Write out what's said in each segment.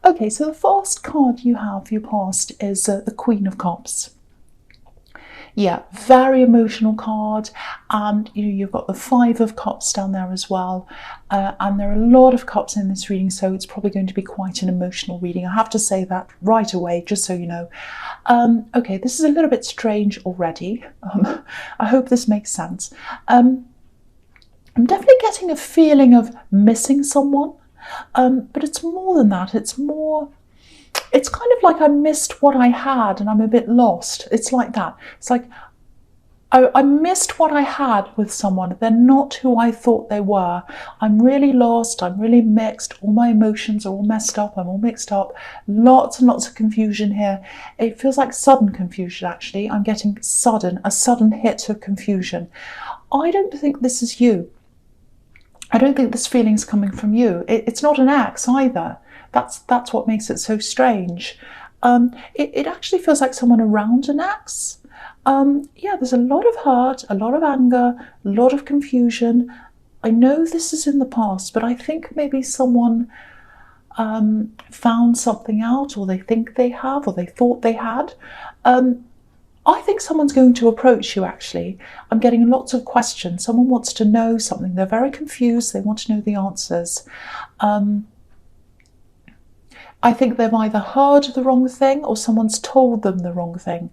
Okay, so the first card you have for your past is the Queen of Cups. Yeah, very emotional card, and you've got the Five of Cups down there as well, and there are a lot of cups in this reading, so it's probably going to be quite an emotional reading. I have to say that right away, just so you know. Okay, this is a little bit strange already. I hope this makes sense. I'm definitely getting a feeling of missing someone, but it's more than that. It's kind of like I missed what I had and I'm a bit lost. It's like that. It's like I missed what I had with someone. They're not who I thought they were. I'm really lost. I'm really mixed. All my emotions are all messed up. I'm all mixed up. Lots and lots of confusion here. It feels like sudden confusion, actually. I'm getting a sudden hit of confusion. I don't think this is you. I don't think this feeling's coming from you. It's not an ex either. That's what makes it so strange. It actually feels like someone around an ex. Yeah, there's a lot of hurt, a lot of anger, a lot of confusion. I know this is in the past, but I think maybe someone found something out, or they think they have, or they thought they had. I think someone's going to approach you, actually. I'm getting lots of questions. Someone wants to know something. They're very confused. They want to know the answers. I think they've either heard the wrong thing or someone's told them the wrong thing.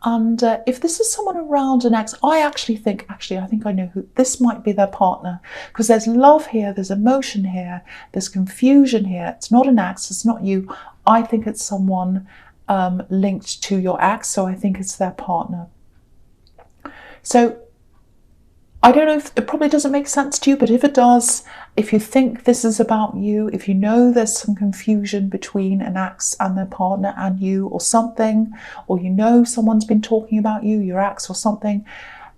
And if this is someone around an ex, I think I know who this might be, their partner, because there's love here, there's emotion here, there's confusion here. It's not an ex, it's not you. I think it's someone linked to your ex, so I think it's their partner. So I don't know if it probably doesn't make sense to you, but if it does, if you think this is about you, if you know there's some confusion between an ex and their partner and you or something, or you know someone's been talking about you, your ex or something,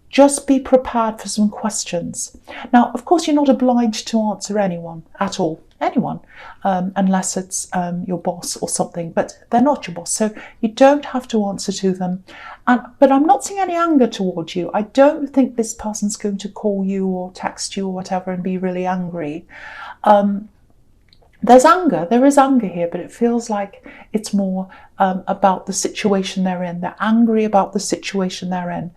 just be prepared for some questions. Now, of course, you're not obliged to answer anyone at all, unless it's your boss or something, but they're not your boss, so you don't have to answer to them. But I'm not seeing any anger towards you. I don't think this person's going to call you or text you or whatever and be really angry. There is anger here, but it feels like it's more about the situation they're in. They're angry about the situation they're in.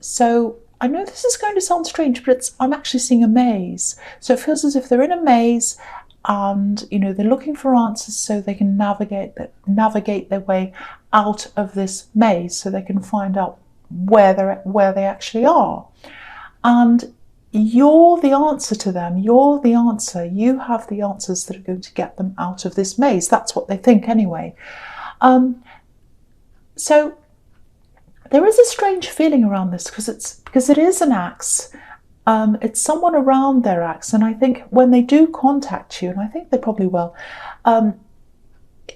So I know this is going to sound strange, but I'm actually seeing a maze. So it feels as if they're in a maze, and they're looking for answers so they can navigate their way out of this maze, so they can find out where they actually are. And you're the answer to them. You're the answer. You have the answers that are going to get them out of this maze. That's what they think anyway. So there is a strange feeling around this because it is an ex. It's someone around their ex, and I think when they do contact you, and I think they probably will,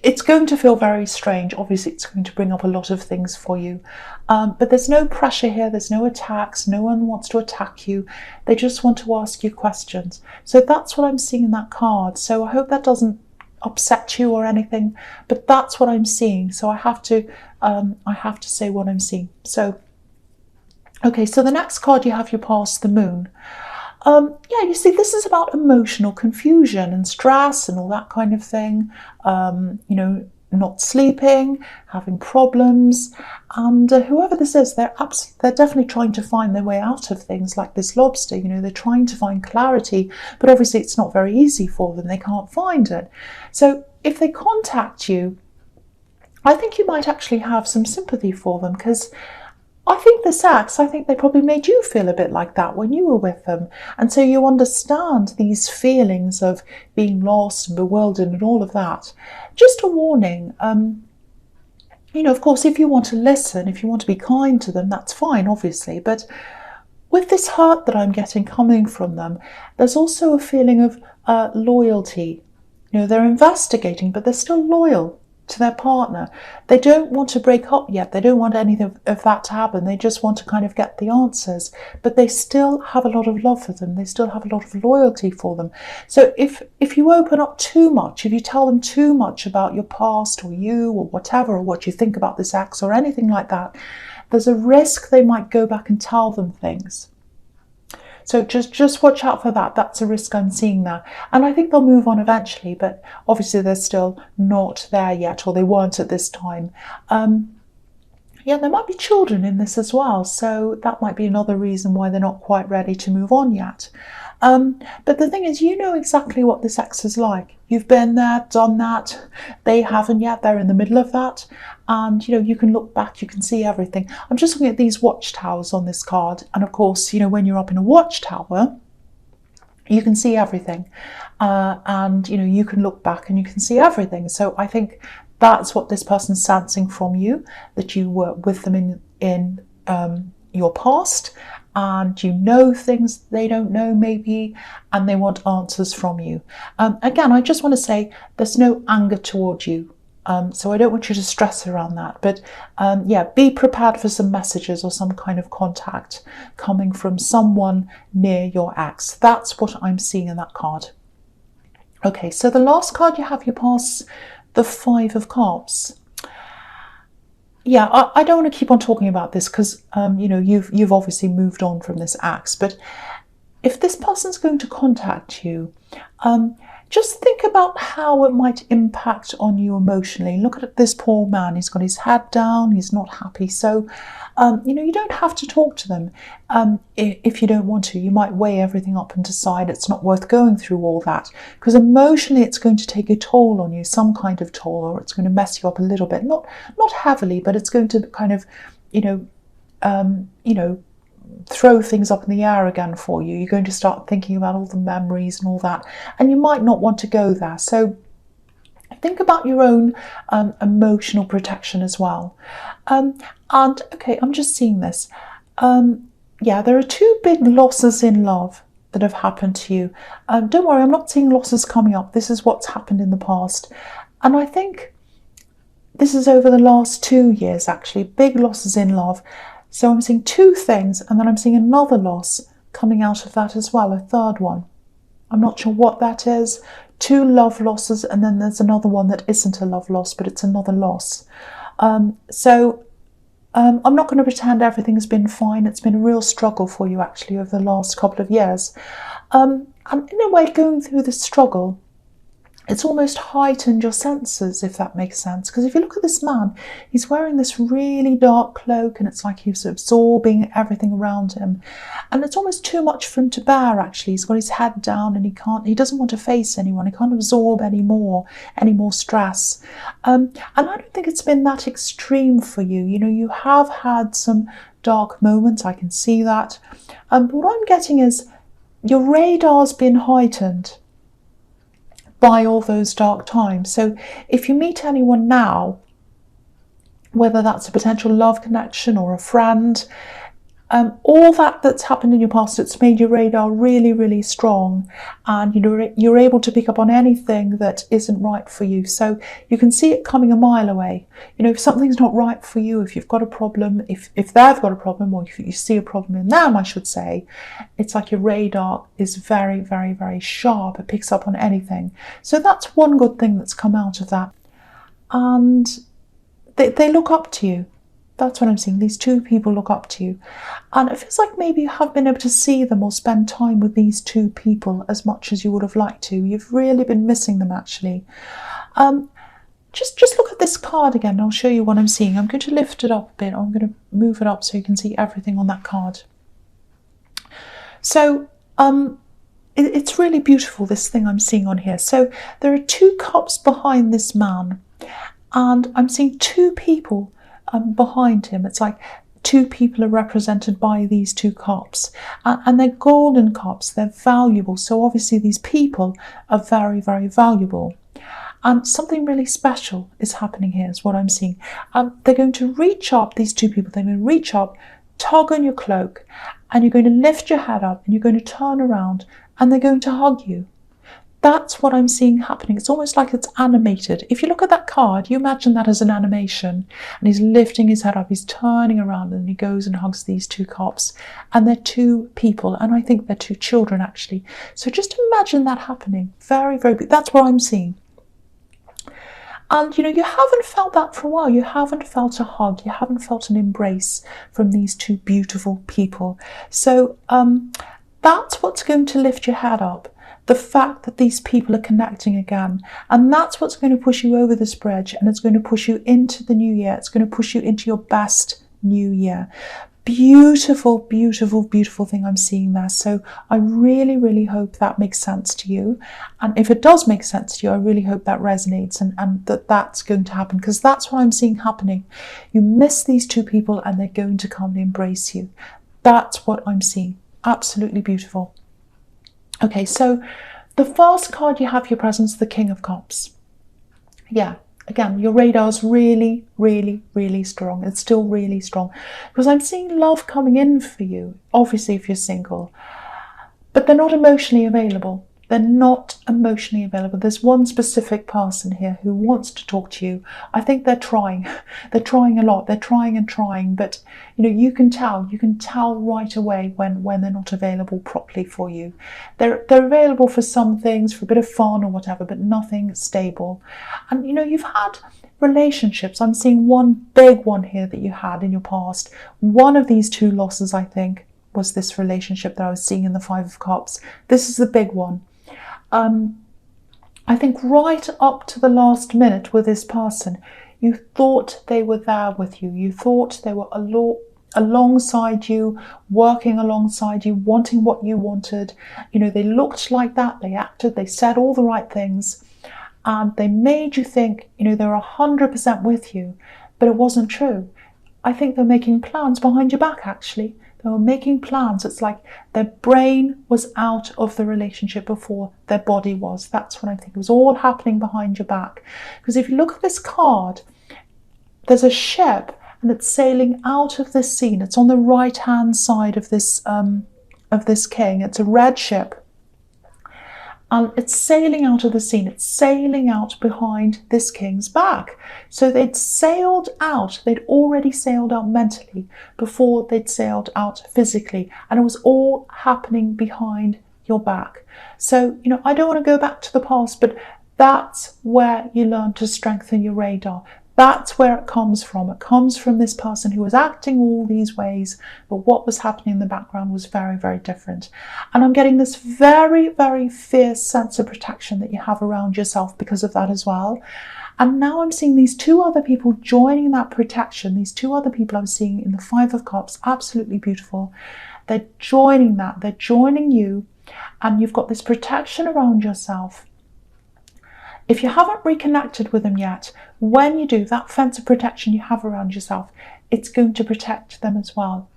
it's going to feel very strange. Obviously, it's going to bring up a lot of things for you, but there's no pressure here. There's no attacks. No one wants to attack you. They just want to ask you questions. So that's what I'm seeing in that card. So I hope that doesn't upset you or anything, but that's what I'm seeing. So I have to say what I'm seeing. So okay, so the next card you have your past, the Moon. Yeah, you see, this is about emotional confusion and stress and all that kind of thing. Not sleeping, having problems, and whoever this is, they're definitely trying to find their way out of things like this lobster. They're trying to find clarity, but obviously it's not very easy for them. They can't find it. So if they contact you, I think you might actually have some sympathy for them, because I think they probably made you feel a bit like that when you were with them. And so you understand these feelings of being lost and bewildered and all of that. Just a warning, of course, if you want to listen, if you want to be kind to them, that's fine, obviously. But with this hurt that I'm getting coming from them, there's also a feeling of loyalty. They're investigating, but they're still loyal to their partner. They don't want to break up yet. They don't want anything of that to happen. They just want to kind of get the answers, but they still have a lot of love for them. They still have a lot of loyalty for them. So if you open up too much, if you tell them too much about your past or you or whatever, or what you think about this ex or anything like that, there's a risk they might go back and tell them things. So just watch out for that. That's a risk I'm seeing there. And I think they'll move on eventually, but obviously they're still not there yet, or they weren't at this time. Yeah, there might be children in this as well, so that might be another reason why they're not quite ready to move on yet. But the thing is, you know exactly what this ex is like. You've been there, done that. They haven't yet. They're in the middle of that. And, you know, you can look back, you can see everything. I'm just looking at these watchtowers on this card. And of course, you know, when you're up in a watchtower, you can see everything. And, you know, you can look back and you can see everything. So I think that's what this person's sensing from you, that you were with them in your past, and you know things they don't know maybe, and they want answers from you. Again, I just want to say there's no anger toward you, so I don't want you to stress around that. But yeah, be prepared for some messages or some kind of contact coming from someone near your ex. That's what I'm seeing in that card. Okay, so the last card you have, you pass the Five of Cups. Yeah, I don't want to keep on talking about this because, you know, you've obviously moved on from this ex. But if this person's going to contact you, just think about how it might impact on you emotionally. Look at this poor man. He's got his head down. He's not happy. So, you know, you don't have to talk to them if you don't want to. You might weigh everything up and decide it's not worth going through all that, because emotionally it's going to take a toll on you, some kind of toll, or it's going to mess you up a little bit. Not heavily, but it's going to kind of, you know, throw things up in the air again for you. You're going to start thinking about all the memories and all that, and you might not want to go there. So think about your own emotional protection as well. And okay, I'm just seeing this. Yeah, there are two big losses in love that have happened to you. Don't worry, I'm not seeing losses coming up. This is what's happened in the past. And I think this is over the last 2 years, actually, big losses in love. So I'm seeing two things, and then I'm seeing another loss coming out of that as well, a third one. I'm not sure what that is. Two love losses, and then there's another one that isn't a love loss, but it's another loss. So I'm not going to pretend everything has been fine. It's been a real struggle for you, actually, over the last couple of years. And in a way, going through this struggle, it's almost heightened your senses, if that makes sense. Because if you look at this man, he's wearing this really dark cloak, and it's like he's absorbing everything around him. And it's almost too much for him to bear, actually. He's got his head down, and he doesn't want to face anyone. He can't absorb any more stress. And I don't think it's been that extreme for you. You know, you have had some dark moments, I can see that. But what I'm getting is your radar's been heightened by all those dark times. So if you meet anyone now, whether that's a potential love connection or a friend, all that's happened in your past, it's made your radar really, really strong, and you're able to pick up on anything that isn't right for you. So you can see it coming a mile away. You know, if something's not right for you, if you've got a problem, if they've got a problem, or if you see a problem in them, I should say, it's like your radar is very, very, very sharp. It picks up on anything. So that's one good thing that's come out of that. And they look up to you. That's what I'm seeing. These two people look up to you. And it feels like maybe you haven't been able to see them or spend time with these two people as much as you would have liked to. You've really been missing them, actually. Just look at this card again. I'll show you what I'm seeing. I'm going to lift it up a bit. I'm going to move it up so you can see everything on that card. So it's really beautiful, this thing I'm seeing on here. So there are two cups behind this man, and I'm seeing two people behind him. It's like two people are represented by these two cups, and they're golden cups. They're valuable. So obviously these people are very, very valuable, and something really special is happening here is what I'm seeing. They're going to reach up, these two people, they're going to reach up, tug on your cloak, and you're going to lift your head up, and you're going to turn around, and they're going to hug you. That's what I'm seeing happening. It's almost like it's animated. If you look at that card, you imagine that as an animation, and he's lifting his head up, he's turning around, and he goes and hugs these two cops, and they're two people, and I think they're two children, actually. So just imagine that happening. Very, very big. That's what I'm seeing. And, you know, you haven't felt that for a while. You haven't felt a hug. You haven't felt an embrace from these two beautiful people. So, That's what's going to lift your head up. The fact that these people are connecting again. And that's what's going to push you over this bridge, and it's going to push you into the new year. It's going to push you into your best new year. Beautiful, beautiful, beautiful thing I'm seeing there. So I really, really hope that makes sense to you. And if it does make sense to you, I really hope that resonates and that that's going to happen, because that's what I'm seeing happening. You miss these two people and they're going to come and embrace you. That's what I'm seeing. Absolutely beautiful. Okay, so the first card you have, your presence, the King of Cups. Yeah. Again, your radar's really, really, really strong. It's still really strong because I'm seeing love coming in for you, obviously if you're single, but they're not emotionally available. They're not emotionally available. There's one specific person here who wants to talk to you. I think they're trying. They're trying a lot. They're trying and trying, but you can tell right away when they're not available properly for you. They're available for some things, for a bit of fun or whatever, but nothing stable. And you've had relationships. I'm seeing one big one here that you had in your past. One of these two losses, I think, was this relationship that I was seeing in the Five of Cups. This is the big one. I think right up to the last minute with this person, you thought they were there with you. You thought they were alongside you, working alongside you, wanting what you wanted. They looked like that, they acted, they said all the right things, and they made you think, they were 100% with you, but it wasn't true. I think they're making plans behind your back, actually. They were making plans. It's like their brain was out of the relationship before their body was. That's what I think. It was all happening behind your back. Because if you look at this card, there's a ship and it's sailing out of this scene. It's on the right-hand side of this king. It's a red ship. And it's sailing out of the scene. It's sailing out behind this king's back. So they'd sailed out. They'd already sailed out mentally before they'd sailed out physically. And it was all happening behind your back. So, I don't want to go back to the past, but that's where you learn to strengthen your radar. That's where it comes from. It comes from this person who was acting all these ways, but what was happening in the background was very, very different. And I'm getting this very, very fierce sense of protection that you have around yourself because of that as well. And now I'm seeing these two other people joining that protection. These two other people I'm seeing in the Five of Cups, absolutely beautiful. They're joining that. They're joining you, and you've got this protection around yourself. If you haven't reconnected with them yet, when you do, that fence of protection you have around yourself, it's going to protect them as well.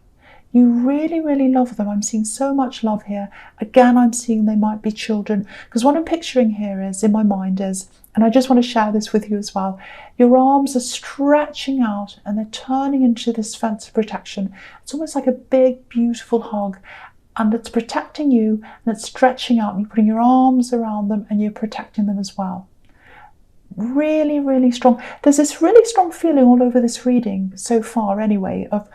You really, really love them. I'm seeing so much love here. Again, I'm seeing they might be children, because what I'm picturing here is, in my mind is, and I just want to share this with you as well, your arms are stretching out and they're turning into this fence of protection. It's almost like a big, beautiful hug. And it's protecting you, and it's stretching out, and you're putting your arms around them and you're protecting them as well. Really, really strong. There's this really strong feeling all over this reading so far anyway, of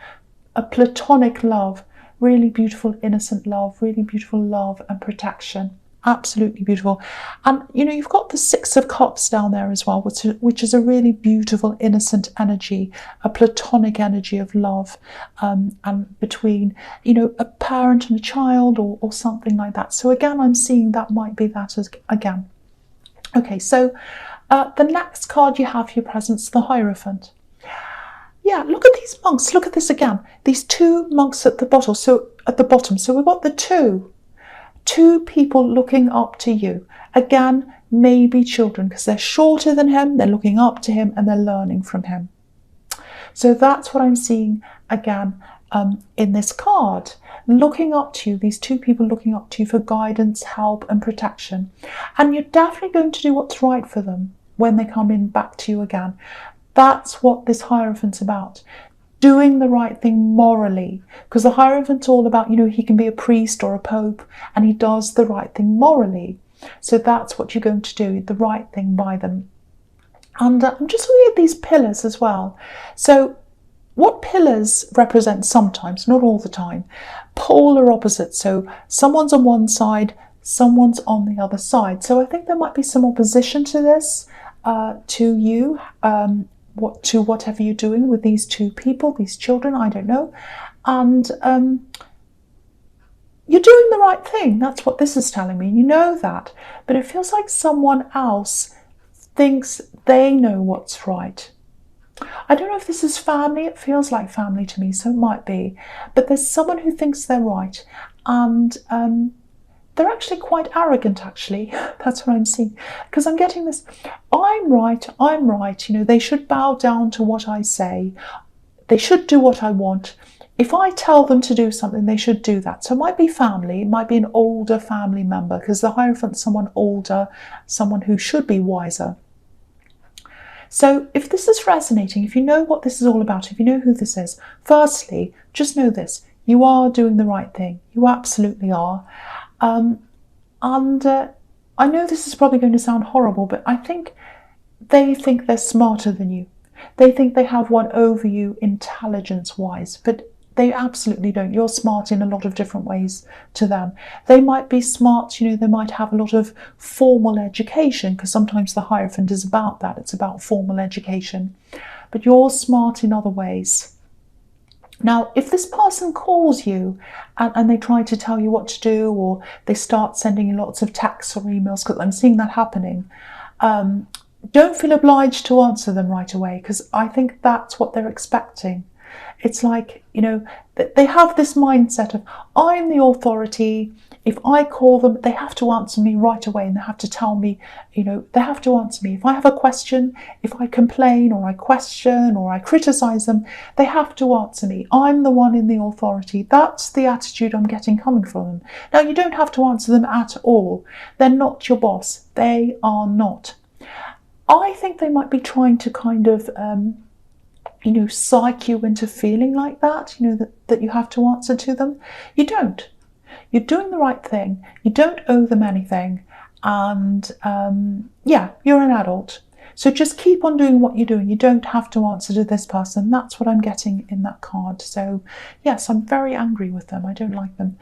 a platonic love, really beautiful, innocent love, really beautiful love and protection. Absolutely beautiful. And you've got the Six of Cups down there as well, which is a really beautiful, innocent energy, a platonic energy of love, and between a parent and a child or something like that. So again, I'm seeing that might be that as again. Okay, so the next card you have for your presence, the Hierophant. Yeah, look at these monks. Look at this again. These two monks at the bottom. So we've got the two people looking up to you. Again, maybe children, because they're shorter than him, they're looking up to him and they're learning from him. So that's what I'm seeing again in this card. Looking up to you, these two people looking up to you for guidance, help and protection. And you're definitely going to do what's right for them when they come in back to you again. That's what this Hierophant's about. Doing the right thing morally, because the Hierophant's all about, he can be a priest or a pope, and he does the right thing morally. So that's what you're going to do, the right thing by them. And I'm just looking at these pillars as well. So what pillars represent sometimes, not all the time, polar opposites. So someone's on one side, someone's on the other side. So I think there might be some opposition to this, to you, to whatever you're doing with these two people, these children, I don't know. And you're doing the right thing. That's what this is telling me. You know that. But it feels like someone else thinks they know what's right. I don't know if this is family. It feels like family to me, so it might be. But there's someone who thinks they're right. And they're actually quite arrogant, actually. That's what I'm seeing. Because I'm getting this, I'm right, you know, they should bow down to what I say. They should do what I want. If I tell them to do something, they should do that. So it might be family, it might be an older family member, because the Hierophant's someone older, someone who should be wiser. So if this is resonating, if you know what this is all about, if you know who this is, firstly, just know this, you are doing the right thing. You absolutely are. I know this is probably going to sound horrible, but I think they think they're smarter than you. They think they have one over you intelligence-wise, but they absolutely don't. You're smart in a lot of different ways to them. They might be smart, you know, they might have a lot of formal education, because sometimes the Hierophant is about that. It's about formal education. But you're smart in other ways. Now, if this person calls you and they try to tell you what to do, or they start sending you lots of texts or emails, because I'm seeing that happening, don't feel obliged to answer them right away, because I think that's what they're expecting. It's like, you know, they have this mindset of, I'm the authority. If I call them, they have to answer me right away, and they have to tell me, you know, they have to answer me. If I have a question, if I complain or I question or I criticize them, they have to answer me. I'm the one in the authority. That's the attitude I'm getting coming from them. Now, you don't have to answer them at all. They're not your boss. They are not. I think they might be trying to kind of, you know, psych you into feeling like that, you know, that you have to answer to them. You don't. You're doing the right thing. You don't owe them anything. And yeah, you're an adult. So just keep on doing what you're doing. You don't have to answer to this person. That's what I'm getting in that card. So yes, I'm very angry with them. I don't like them.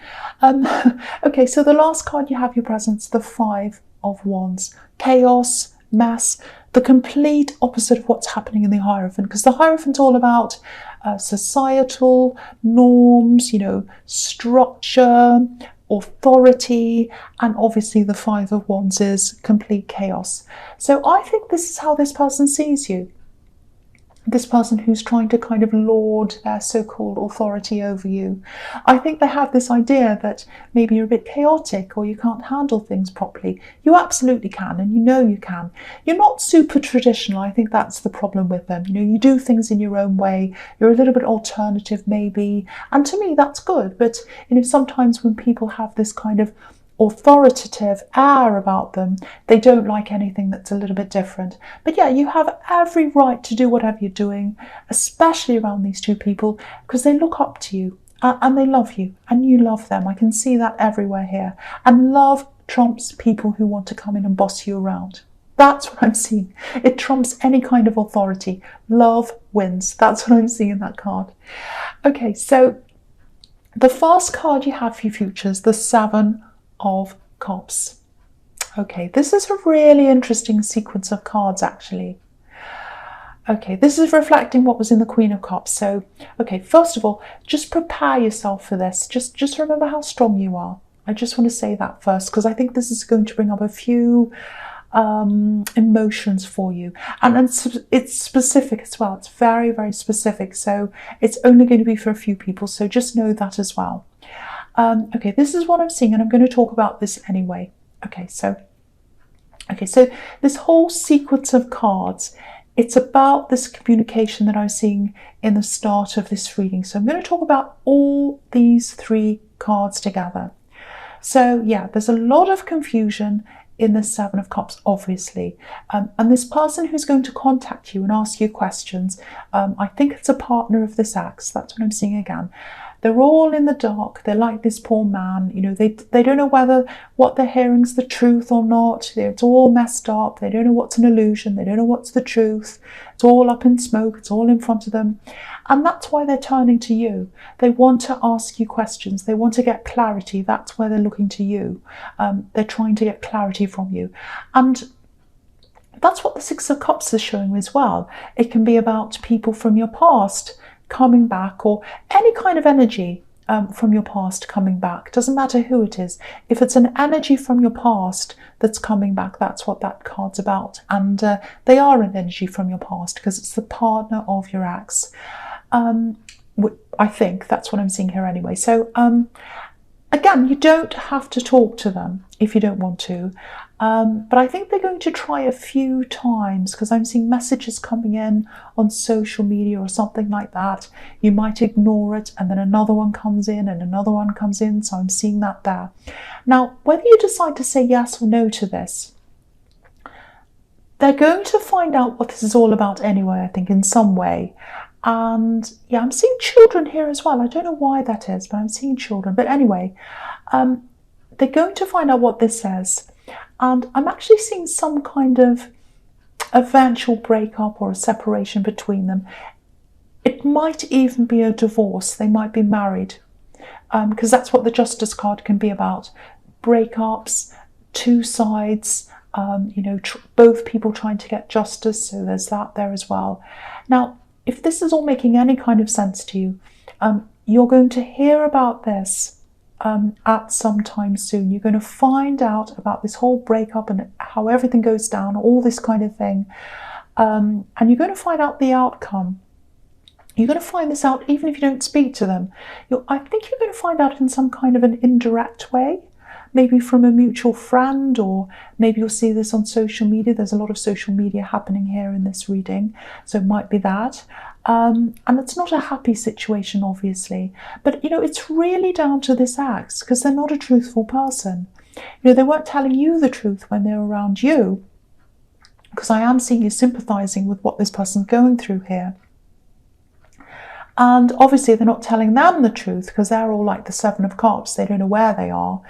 Okay, so the last card you have your presence, the Five of Wands. Chaos, mess, the complete opposite of what's happening in the Hierophant, because the Hierophant's all about societal norms, you know, structure, authority, and obviously the Five of Wands is complete chaos. So I think this is how this person sees you. This person who's trying to kind of lord their so-called authority over you. I think they have this idea that maybe you're a bit chaotic or you can't handle things properly. You absolutely can, and you know you can. You're not super traditional. I think that's the problem with them. You know, you do things in your own way. You're a little bit alternative maybe, and to me that's good. But you know, sometimes when people have this kind of authoritative air about them, they don't like anything that's a little bit different. But yeah, you have every right to do whatever you're doing, especially around these two people, because they look up to you and they love you and you love them. I can see that everywhere here. And love trumps people who want to come in and boss you around. That's what I'm seeing. It trumps any kind of authority. Love wins. That's what I'm seeing in that card. Okay, so the first card you have for your futures, the Seven of Cups. Okay, this is a really interesting sequence of cards actually. Okay, this is reflecting what was in the Queen of Cups. So, okay, first of all, just prepare yourself for this. Just remember how strong you are. I just want to say that first, because I think this is going to bring up a few emotions for you, and it's specific as well. It's very, very specific, so it's only going to be for a few people, so just know that as well. Okay, this is what I'm seeing, and I'm going to talk about this anyway. Okay, so this whole sequence of cards, it's about this communication that I'm seeing in the start of this reading. So I'm going to talk about all these three cards together. So yeah, there's a lot of confusion in the Seven of Cups, obviously. And this person who's going to contact you and ask you questions, I think it's a partner of this ex. That's what I'm seeing again. They're all in the dark. They're like this poor man. You know, they don't know whether what they're hearing is the truth or not. It's all messed up. They don't know what's an illusion. They don't know what's the truth. It's all up in smoke. It's all in front of them. And that's why they're turning to you. They want to ask you questions. They want to get clarity. That's where they're looking to you. They're trying to get clarity from you. And that's what the Six of Cups is showing as well. It can be about people from your past coming back, or any kind of energy from your past coming back. Doesn't matter who it is. If it's an energy from your past that's coming back, that's what that card's about. And they are an energy from your past because it's the partner of your ex. I think that's what I'm seeing here anyway. So again, you don't have to talk to them if you don't want to. But I think they're going to try a few times because I'm seeing messages coming in on social media or something like that. You might ignore it and then another one comes in and another one comes in. So I'm seeing that there. Now, whether you decide to say yes or no to this, they're going to find out what this is all about anyway, I think, in some way. And yeah, I'm seeing children here as well. I don't know why that is, but I'm seeing children. But anyway, they're going to find out what this says. And I'm actually seeing some kind of eventual breakup or a separation between them. It might even be a divorce. They might be married, because that's what the Justice card can be about. Breakups, two sides, both people trying to get justice. So there's that there as well. Now, if this is all making any kind of sense to you, you're going to hear about this at some time soon. You're going to find out about this whole breakup and how everything goes down, all this kind of thing. And you're going to find out the outcome. You're going to find this out even if you don't speak to them. I think you're going to find out in some kind of an indirect way, maybe from a mutual friend, or maybe you'll see this on social media. There's a lot of social media happening here in this reading, so it might be that. And it's not a happy situation, obviously, but it's really down to this ex, because they're not a truthful person. They weren't telling you the truth when they were around you, because I am seeing you sympathizing with what this person's going through here. And obviously they're not telling them the truth because they're all like the Seven of Cups. They don't know where they are.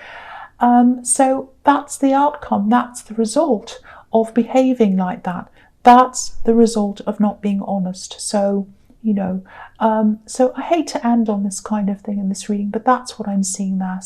So that's the outcome. That's the result of behaving like that. That's the result of not being honest. So, so I hate to end on this kind of thing in this reading, but that's what I'm seeing there.